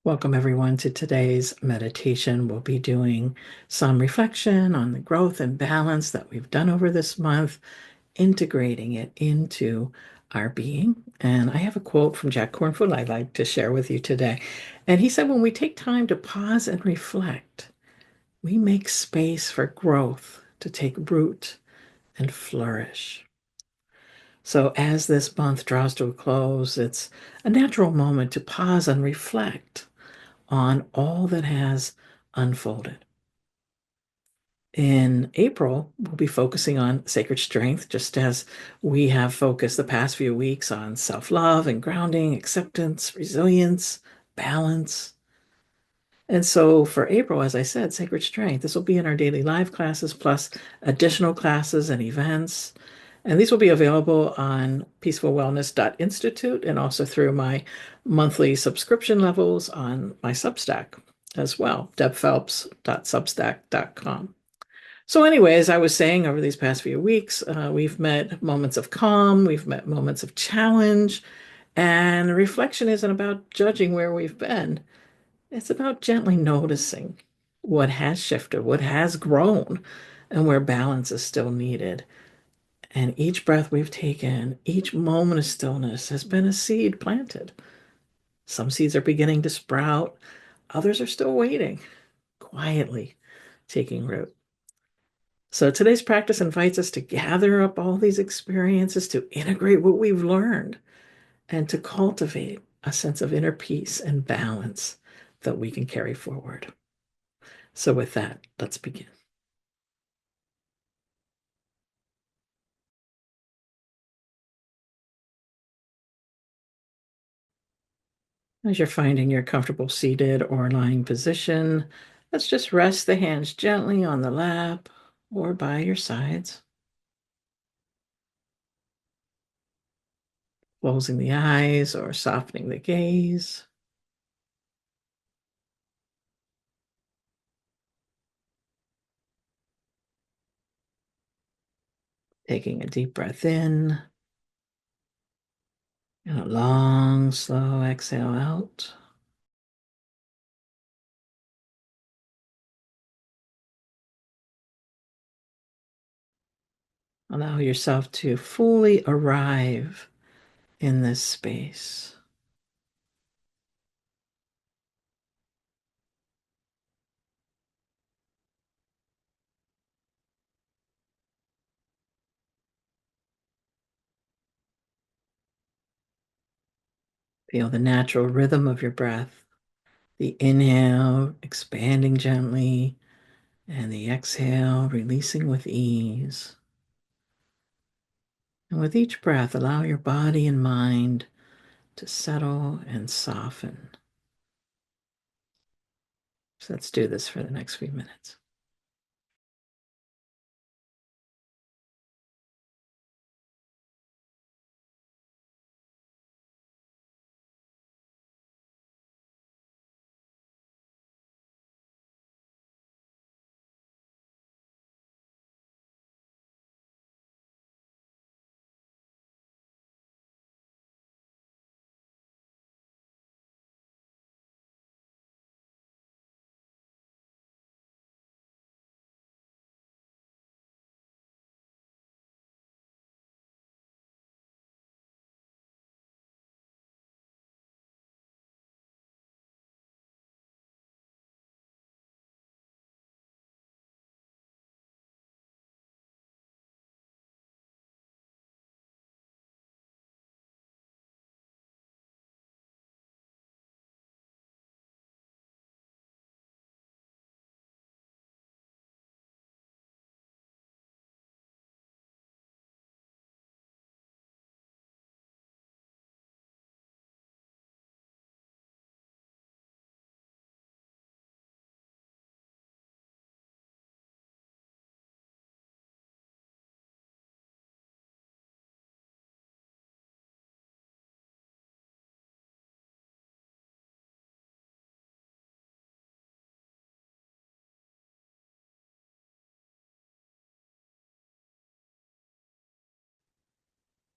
Welcome everyone to today's meditation. We'll be doing some reflection on the growth and balance that we've done over this month, integrating it into our being. And I have a quote from Jack Kornfield I'd like to share with you today. And he said, when we take time to pause and reflect, we make space for growth to take root and flourish. So as this month draws to a close, it's a natural moment to pause and reflect on all that has unfolded. In April, we'll be focusing on sacred strength, just as we have focused the past few weeks on self-love and grounding, acceptance, resilience, balance. And so for April, as I said, sacred strength, this will be in our daily live classes plus additional classes and events. And these will be available on peacefulwellness.institute and also through my monthly subscription levels on my Substack as well, debphelps.substack.com. So anyways, I was saying over these past few weeks, we've met moments of calm, we've met moments of challenge, and reflection isn't about judging where we've been. It's about gently noticing what has shifted, what has grown, and where balance is still needed. And each breath we've taken, each moment of stillness has been a seed planted. Some seeds are beginning to sprout, others are still waiting, quietly taking root. So today's practice invites us to gather up all these experiences, to integrate what we've learned, and to cultivate a sense of inner peace and balance that we can carry forward. So with that, let's begin. As you're finding your comfortable seated or lying position, let's just rest the hands gently on the lap or by your sides, closing the eyes or softening the gaze. Taking a deep breath in and a long, slow exhale out. Allow yourself to fully arrive in this space. Feel the natural rhythm of your breath, the inhale expanding gently, and the exhale releasing with ease. And with each breath, allow your body and mind to settle and soften. So let's do this for the next few minutes.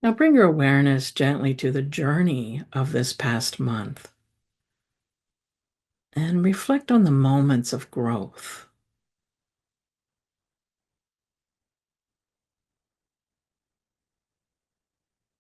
Now bring your awareness gently to the journey of this past month. and reflect on the moments of growth.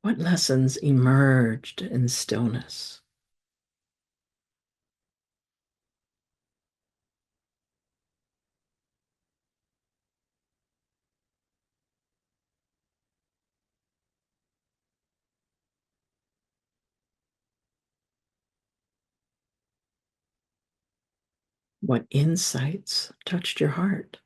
What lessons emerged in stillness? What insights touched your heart?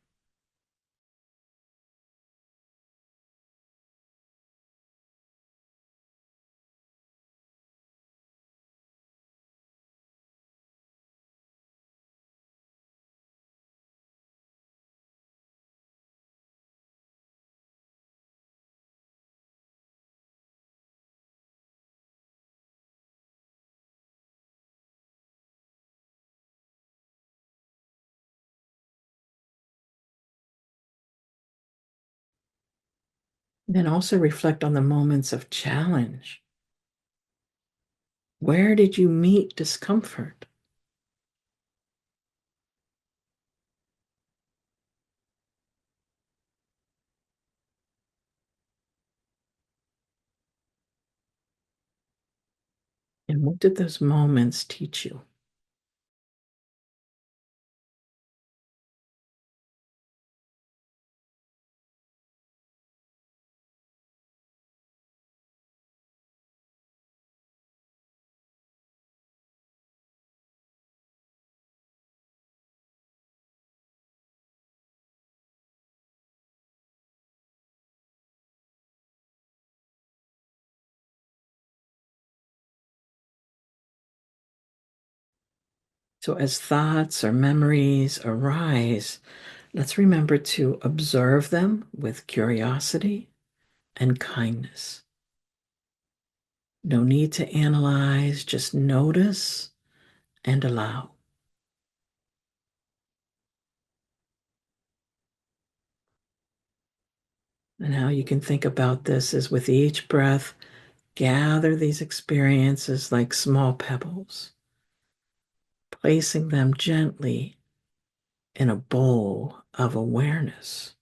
Then also reflect on the moments of challenge. Where did you meet discomfort? And what did those moments teach you? So, as thoughts or memories arise, let's remember to observe them with curiosity and kindness. No need to analyze, just notice and allow. And how you can think about this is with each breath, gather these experiences like small pebbles, placing them gently in a bowl of awareness.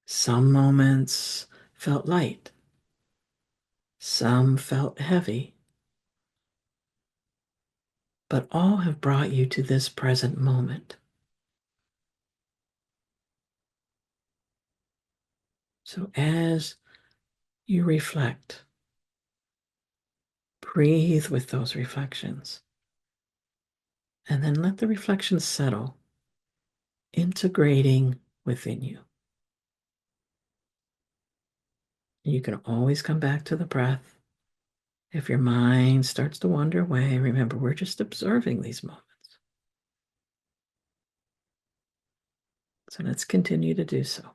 Some moments felt light, some felt heavy, but all have brought you to this present moment. So as you reflect, breathe with those reflections, and then let the reflections settle, integrating within you. You can always come back to the breath. If your mind starts to wander away, remember we're just observing these moments. So let's continue to do so.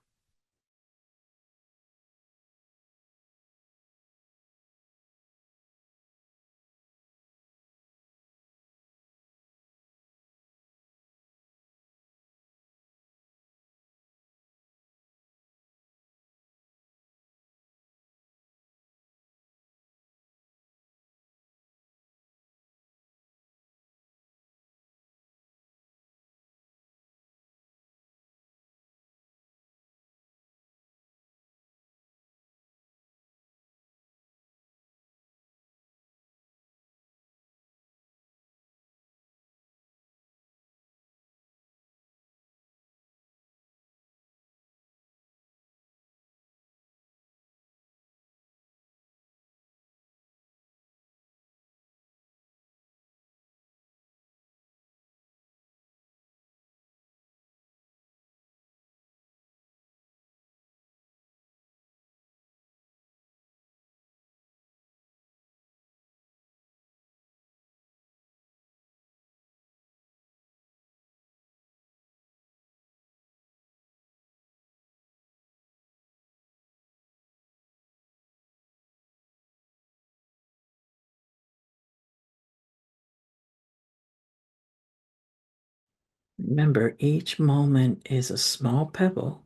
Remember, each moment is a small pebble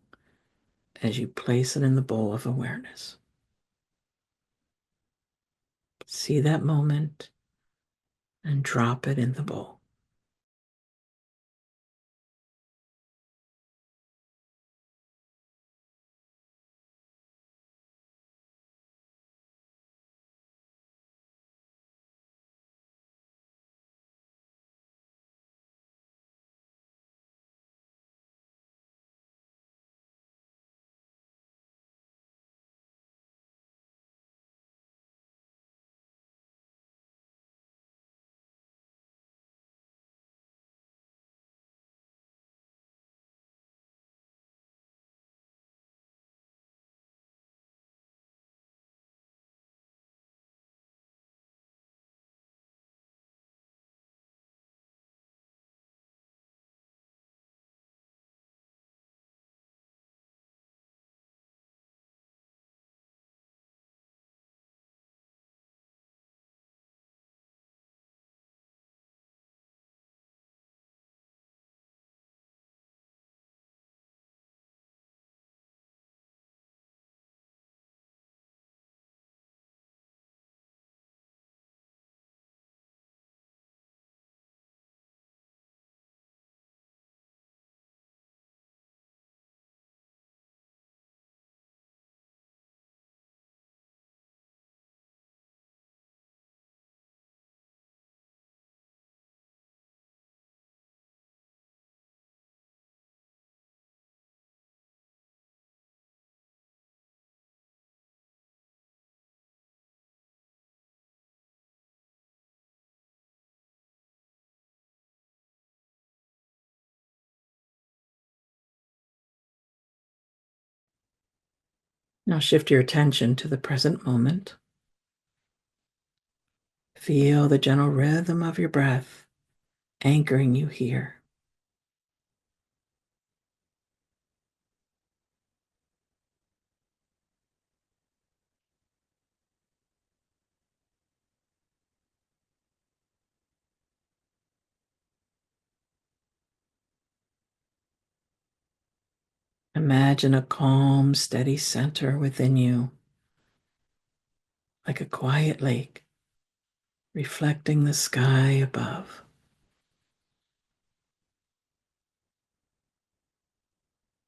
as you place it in the bowl of awareness. See that moment and drop it in the bowl. Now shift your attention to the present moment. Feel the gentle rhythm of your breath anchoring you here. Imagine a calm, steady center within you, like a quiet lake reflecting the sky above.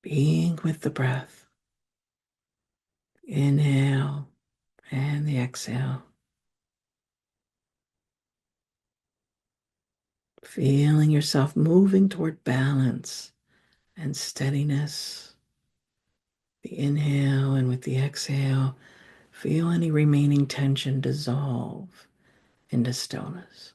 Being with the breath, inhale and the exhale. Feeling yourself moving toward balance and steadiness. The inhale and with the exhale, feel any remaining tension dissolve into stillness.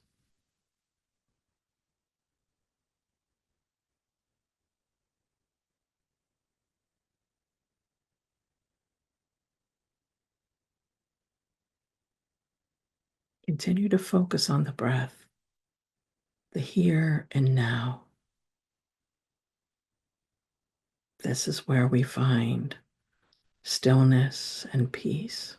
Continue to focus on the breath, the here and now. This is where we find stillness and peace.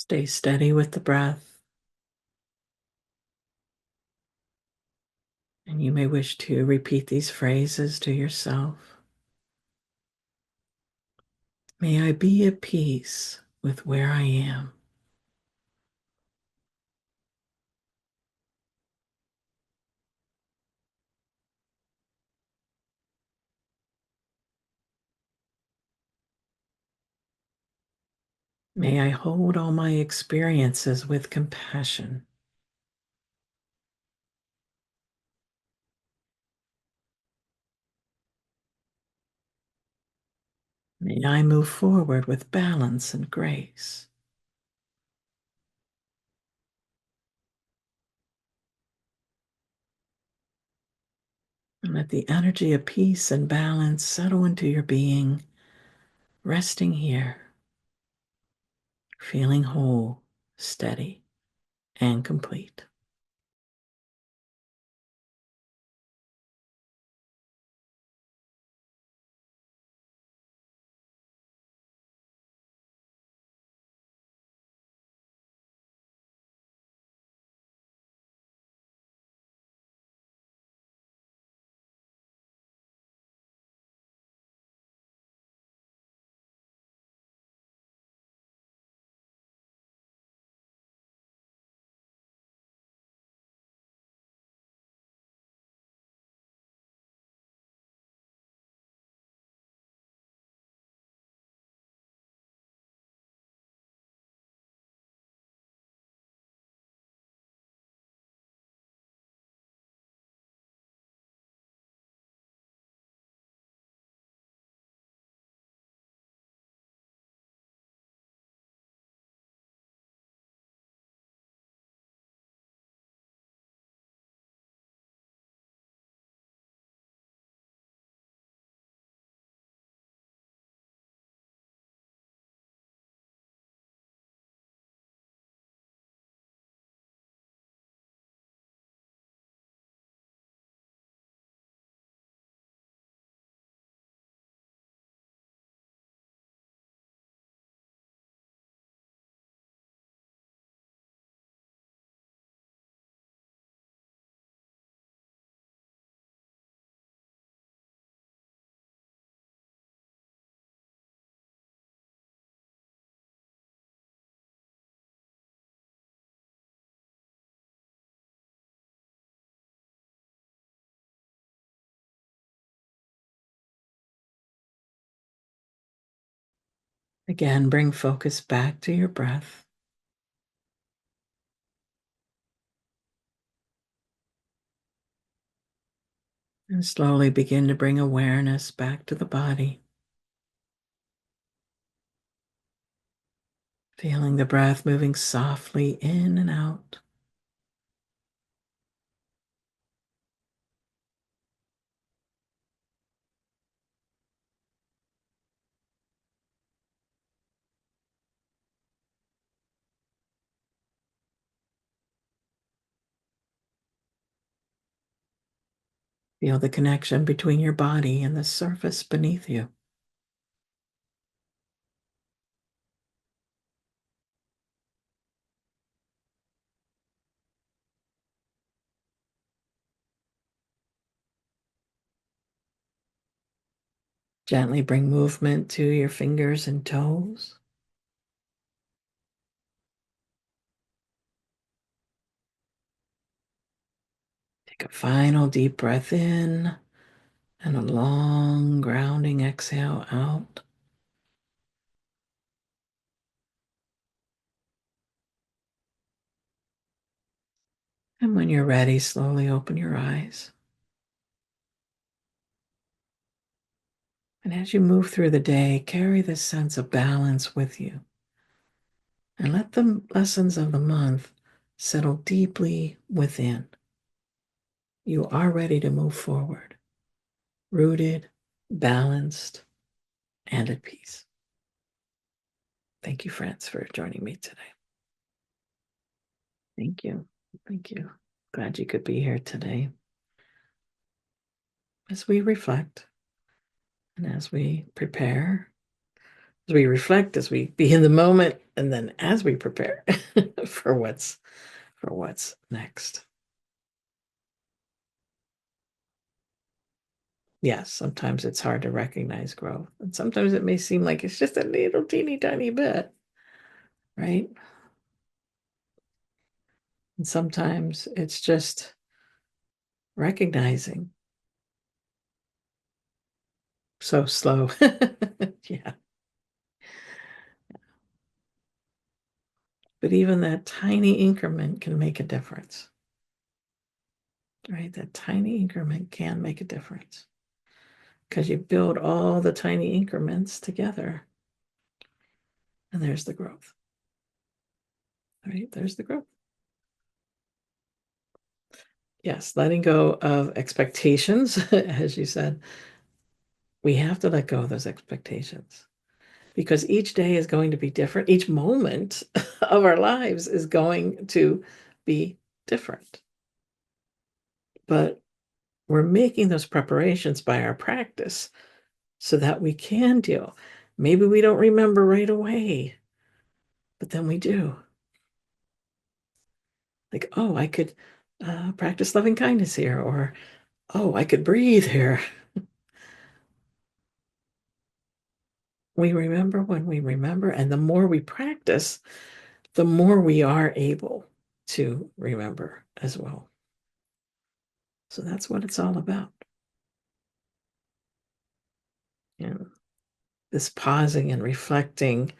Stay steady with the breath, and you may wish to repeat these phrases to yourself. May I be at peace with where I am. May I hold all my experiences with compassion. May I move forward with balance and grace. And let the energy of peace and balance settle into your being, resting here, feeling whole, steady, and complete. Again, bring focus back to your breath. And slowly begin to bring awareness back to the body. Feeling the breath moving softly in and out. Feel the connection between your body and the surface beneath you. Gently bring movement to your fingers and toes. Take a final deep breath in and a long grounding exhale out. And when you're ready, slowly open your eyes. And as you move through the day, carry this sense of balance with you. And let the lessons of the month settle deeply within. You are ready to move forward, rooted, balanced, and at peace. Thank you, friends, for joining me today. Thank you. Thank you. Glad you could be here today. As we reflect and as we prepare As we reflect, as we be in the moment, and then as we prepare for what's next. Yes, sometimes it's hard to recognize growth. And sometimes it may seem like it's just a little teeny tiny bit, right? And sometimes it's just recognizing so slow. Yeah. But even that tiny increment can make a difference, right? That tiny increment can make a difference because you build all the tiny increments together and there's the growth, right? There's the growth. Yes, letting go of expectations, as you said, we have to let go of those expectations because each day is going to be different. Each moment of our lives is going to be different. But we're making those preparations by our practice so that we can deal. Maybe we don't remember right away, but then we do. Like, oh, I could practice loving kindness here, or oh, I could breathe here. We remember when we remember, and the more we practice, the more we are able to remember as well. So that's what it's all about. And this pausing and reflecting,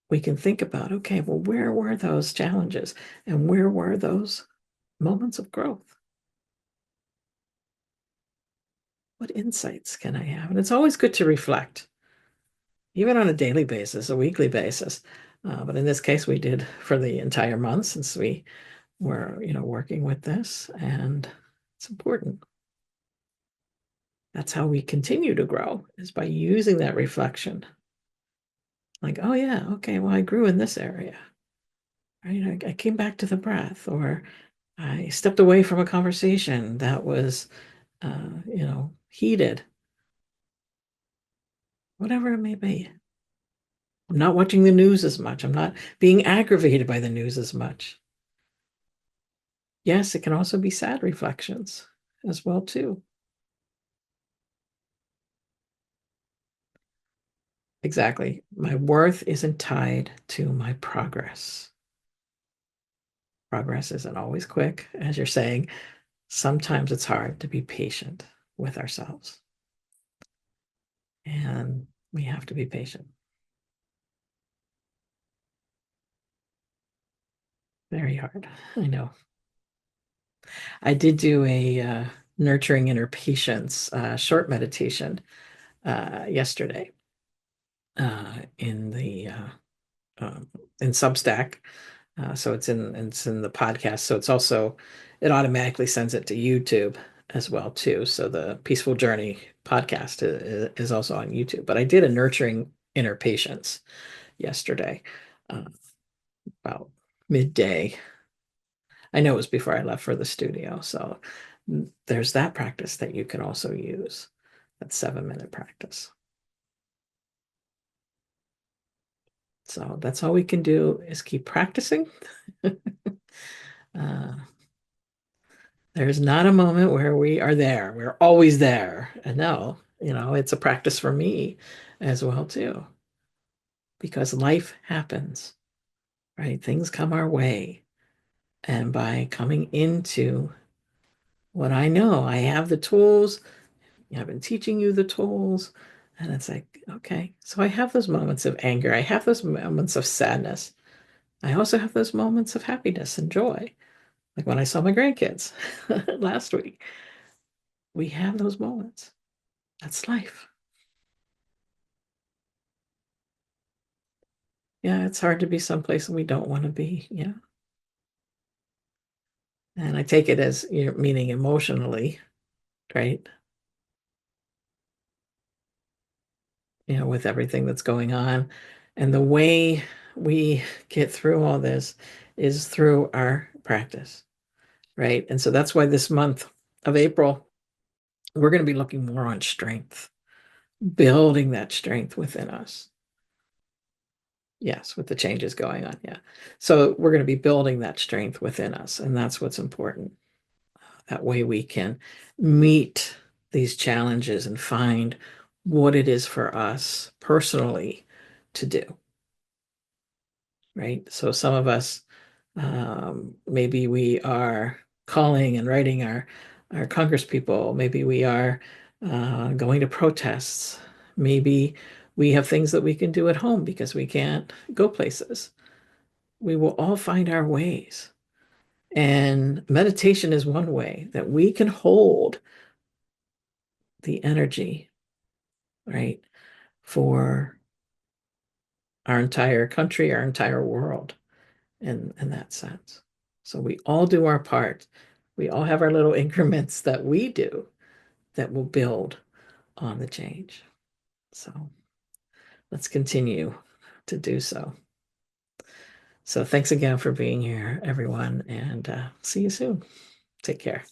we can think about, okay, well, where were those challenges and where were those moments of growth? What insights can I have? And it's always good to reflect, even on a daily basis, a weekly basis. But in this case, we did for the entire month since we were, working with this, and it's important. That's how we continue to grow, is by using that reflection. Like, oh yeah, okay, well, I grew in this area. Right? I came back to the breath, or I stepped away from a conversation that was, heated, whatever it may be. I'm not watching the news as much. I'm not being aggravated by the news as much. Yes, it can also be sad reflections as well, too. Exactly. My worth isn't tied to my progress. Progress isn't always quick, as you're saying. Sometimes it's hard to be patient with ourselves. And we have to be patient. Very hard. I know. I did do a nurturing inner patience short meditation yesterday in the in Substack. So it's in the podcast. So it automatically sends it to YouTube as well too. So the Peaceful Journey podcast is also on YouTube. But I did a nurturing inner patience yesterday, uh, about midday. I know it was before I left for the studio. So there's that practice that you can also use. That 7-minute practice. So that's all we can do is keep practicing. uh, there's not a moment where we are there. We're always there. And no, it's a practice for me as well too, because life happens, right? Things come our way. And by coming into what I know, I have the tools. I've been teaching you the tools. And it's like, okay, so I have those moments of anger. I have those moments of sadness. I also have those moments of happiness and joy, like when I saw my grandkids last week. We have those moments. That's life. Yeah, it's hard to be someplace we don't want to be. Yeah. And I take it as meaning emotionally, right? With everything that's going on. And the way we get through all this is through our practice, right? And so that's why this month of April, we're going to be looking more on strength, building that strength within us. Yes, with the changes going on. Yeah. So we're going to be building that strength within us, and that's what's important. That way we can meet these challenges and find what it is for us personally to do, right? So some of us, maybe we are calling and writing our Congress people. Maybe we are going to protests. Maybe we have things that we can do at home because we can't go places. We will all find our ways. And meditation is one way that we can hold the energy, right, for our entire country, our entire world in that sense. So we all do our part. We all have our little increments that we do that will build on the change. So let's continue to do so. So thanks again for being here, everyone, and see you soon. Take care.